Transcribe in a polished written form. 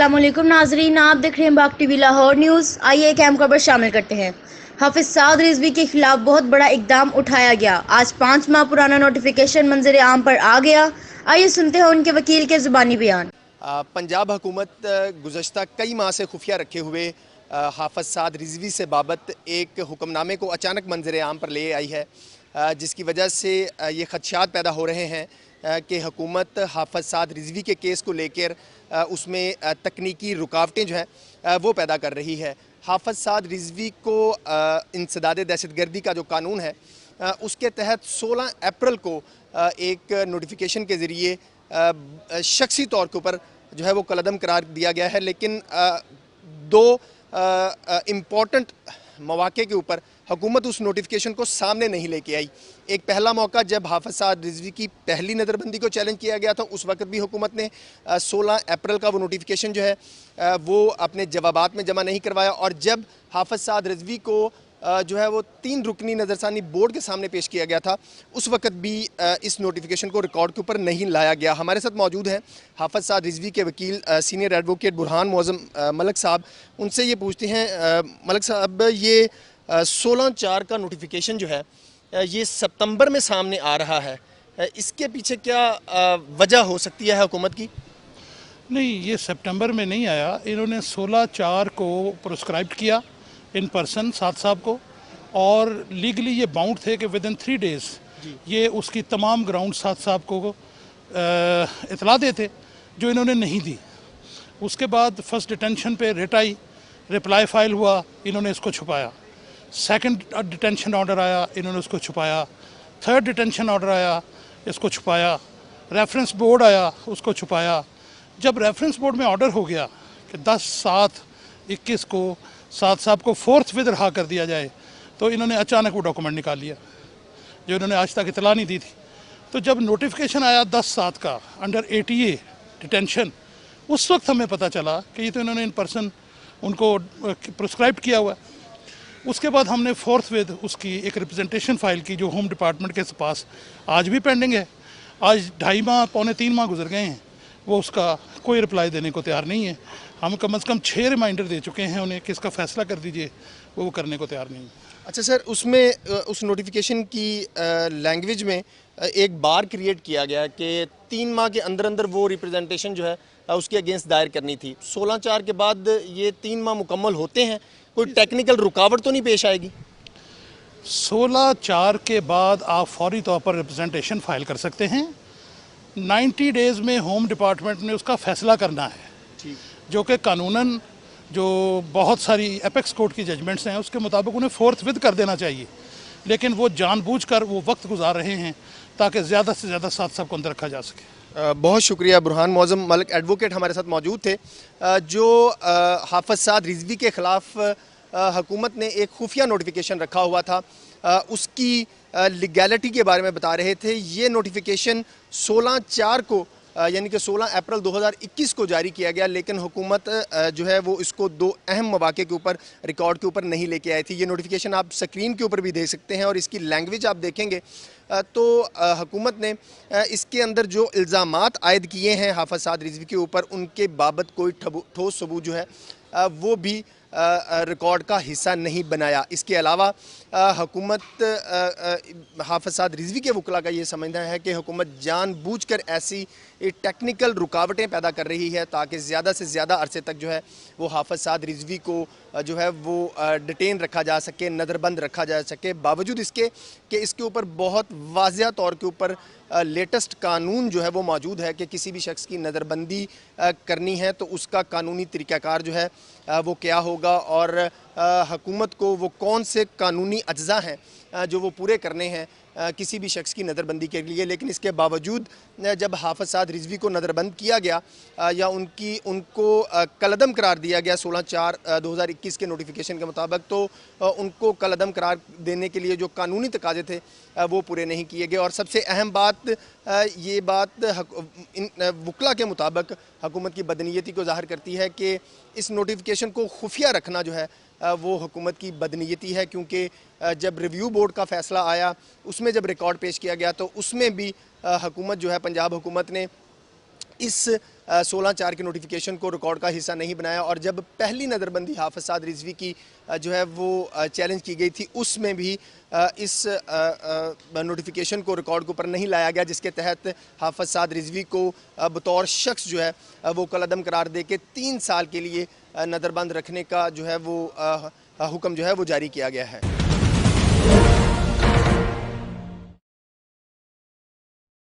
अस्सलामुअलैकुम नाजरीन, आप देख रहे हैं बाग टीवी लाहौर न्यूज़। आइए एक अहम खबर शामिल करते हैं। हाफिज साद रिजवी के खिलाफ बहुत बड़ा इकदाम उठाया गया। आज 5 माह पुराना नोटिफिकेशन मंजर आम पर आ गया। आइए सुनते हैं उनके वकील के जुबानी बयान। पंजाब हुकूमत गुज़श्ता कई माह से खुफिया रखे हुए हाफिज साद रिजवी से बाबत एक हुक्मनामे को अचानक मंजर आम पर ले आई है, जिसकी वजह से ये खदशात पैदा हो रहे हैं कि हुकूमत हाफिज साद रिजवी के केस को लेकर उसमें तकनीकी रुकावटें जो हैं वो पैदा कर रही है। हाफिज साद रिजवी को इंसदाद दहशतगर्दी का जो कानून है उसके तहत 16 अप्रैल को एक नोटिफिकेशन के ज़रिए शख्सी तौर के ऊपर जो है वो कलअदम करार दिया गया है, लेकिन दो इम्पॉर्टेंट मौके के ऊपर हुकूमत उस नोटिफिकेशन को सामने नहीं लेके आई। एक पहला मौका जब हाफिज साद रिजवी की पहली नज़रबंदी को चैलेंज किया गया था, उस वक्त भी हुकूमत ने 16 अप्रैल का वो नोटिफिकेशन जो है वो अपने जवाबात में जमा नहीं करवाया। और जब हाफिज साद रिजवी को जो है वो 3 रुकनी नज़रसानी बोर्ड के सामने पेश किया गया था, उस वक्त भी इस नोटिफिकेशन को रिकॉर्ड के ऊपर नहीं लाया गया। हमारे साथ मौजूद हैं हाफिज साद रिजवी के वकील सीनियर एडवोकेट बुरहान मौज़म मलिक साहब। उनसे ये पूछते हैं, मलिक साहब, ये 16/4 का नोटिफिकेशन जो है ये सितंबर में सामने आ रहा है, इसके पीछे क्या वजह हो सकती है हुकूमत की? नहीं, ये सितंबर में नहीं आया। इन्होंने 16/4 को प्रोस्क्राइब किया इन पर्सन साद साहब को, और लीगली ये बाउंड थे कि विद इन 3 डेज़ ये उसकी तमाम ग्राउंड साद साहब को इतला देते, जो इन्होंने नहीं दी। उसके बाद फर्स्ट डिटेंशन पे रिट आई, रिप्लाई फाइल हुआ, इन्होंने इसको छुपाया। सेकंड डिटेंशन ऑर्डर आया, इन्होंने उसको छुपाया। थर्ड डिटेंशन ऑर्डर आया, इसको छुपाया। रेफरेंस बोर्ड आया, उसको छुपाया। जब रेफरेंस बोर्ड में ऑर्डर हो गया कि 10/7/21 को साद साहब को फोर्थ विद रहा कर दिया जाए, तो इन्होंने अचानक वो डॉक्यूमेंट निकाल लिया जो इन्होंने आज तक इतला नहीं दी थी। तो जब नोटिफिकेशन आया 10/7 का अंडर ATA डिटेंशन, उस वक्त हमें पता चला कि ये तो इन्होंने इन पर्सन उनको प्रिस्क्राइब किया हुआ है। उसके बाद हमने फोर्थ विद उसकी एक रिप्रेजेंटेशन फाइल की, जो होम डिपार्टमेंट के पास आज भी पेंडिंग है। आज 2.5 माह पौने 3 माह गुजर गए हैं, वो उसका कोई रिप्लाई देने को तैयार नहीं है। हम कम से कम 6 रिमाइंडर दे चुके हैं उन्हें कि इसका फैसला कर दीजिए, वो करने को तैयार नहीं है। अच्छा सर, उसमें उस नोटिफिकेशन की लैंग्वेज में एक बार क्रिएट किया गया कि 3 माह के अंदर अंदर वो रिप्रेजेंटेशन जो है उसके अगेंस्ट दायर करनी थी। 16/4 के बाद ये 3 माह मुकम्मल होते हैं, कोई टेक्निकल रुकावट तो नहीं पेश आएगी? 16/4 के बाद आप फौरी तौर पर रिप्रेजेंटेशन फाइल कर सकते हैं। 90 डेज़ में होम डिपार्टमेंट ने उसका फैसला करना है, जो कि कानूनन जो बहुत सारी एपेक्स कोर्ट की जजमेंट्स हैं उसके मुताबिक उन्हें फोर्थ विद कर देना चाहिए, लेकिन वो जानबूझकर वो वक्त गुजार रहे हैं ताकि ज़्यादा से ज़्यादा साद साहब को अंदर रखा जा सके। बहुत शुक्रिया। बुरहान मौज़म मलिक एडवोकेट हमारे साथ मौजूद थे, जो हाफिज साद रिजवी के ख़िलाफ़ हुकूमत ने एक खुफिया नोटिफिकेशन रखा हुआ था, उसकी लीगैलिटी के बारे में बता रहे थे। ये नोटिफिकेशन 16/4 को यानी कि 16 अप्रैल 2021 को जारी किया गया, लेकिन हुकूमत जो है वो इसको 2 अहम मौके के ऊपर रिकॉर्ड के ऊपर नहीं लेके आई थी। ये नोटिफिकेशन आप स्क्रीन के ऊपर भी देख सकते हैं, और इसकी लैंग्वेज आप देखेंगे तो हुकूमत ने इसके अंदर जो इल्ज़ामात आयद किए हैं हाफिज साद रिजवी के ऊपर, उनके बाबत कोई ठोस सबूत जो है वो भी रिकॉर्ड का हिस्सा नहीं बनाया। इसके अलावा हुकूमत हाफिज साद रिजवी के वकला का ये समझना है कि हुकूमत जानबूझकर ऐसी टेक्निकल रुकावटें पैदा कर रही है ताकि ज़्यादा से ज़्यादा अरसे तक जो है वो हाफिज साद रिजवी को जो है वो डिटेन रखा जा सके, नज़रबंद रखा जा सके, बावजूद इसके कि इसके ऊपर बहुत वाज़िया तौर के ऊपर लेटेस्ट कानून जो है वो मौजूद है कि किसी भी शख्स की नज़रबंदी करनी है तो उसका कानूनी तरीक़ाकार जो है वो क्या होगा, और हुकूमत को वो कौन से कानूनी अज्जा हैं जो वो पूरे करने हैं किसी भी शख्स की नज़रबंदी के लिए। लेकिन इसके बावजूद जब हाफिज साद रिजवी को नज़रबंद किया गया या उनको कलअदम करार दिया गया 16/4/2021 के नोटिफिकेशन के मुताबिक, तो उनको कलअदम करार देने के लिए जो कानूनी तकाजे थे वो पूरे नहीं किए गए। और सबसे अहम बात ये बात इन वकला के मुताबिक हुकूमत की बदनीयती को ज़ाहिर करती है कि इस नोटिफिकेशन को खुफिया रखना जो है वो हुकूमत की बदनीयती है, क्योंकि जब रिव्यू बोर्ड का फ़ैसला आया उसमें जब रिकॉर्ड पेश किया गया तो उसमें भी हुकूमत जो है पंजाब हुकूमत ने इस 16/4 के नोटिफिकेशन को रिकॉर्ड का हिस्सा नहीं बनाया। और जब पहली नज़रबंदी हाफिज़ साद रिजवी की जो है वो चैलेंज की गई थी, उसमें भी इस नोटिफिकेशन को रिकॉर्ड के ऊपर नहीं लाया गया, जिसके तहत हाफिज़ साद रिजवी को बतौर शख्स जो है वो कलअदम करार दे के 3 साल के लिए नज़रबंद रखने का जो है वो हुक्म जो है वो जारी किया गया है।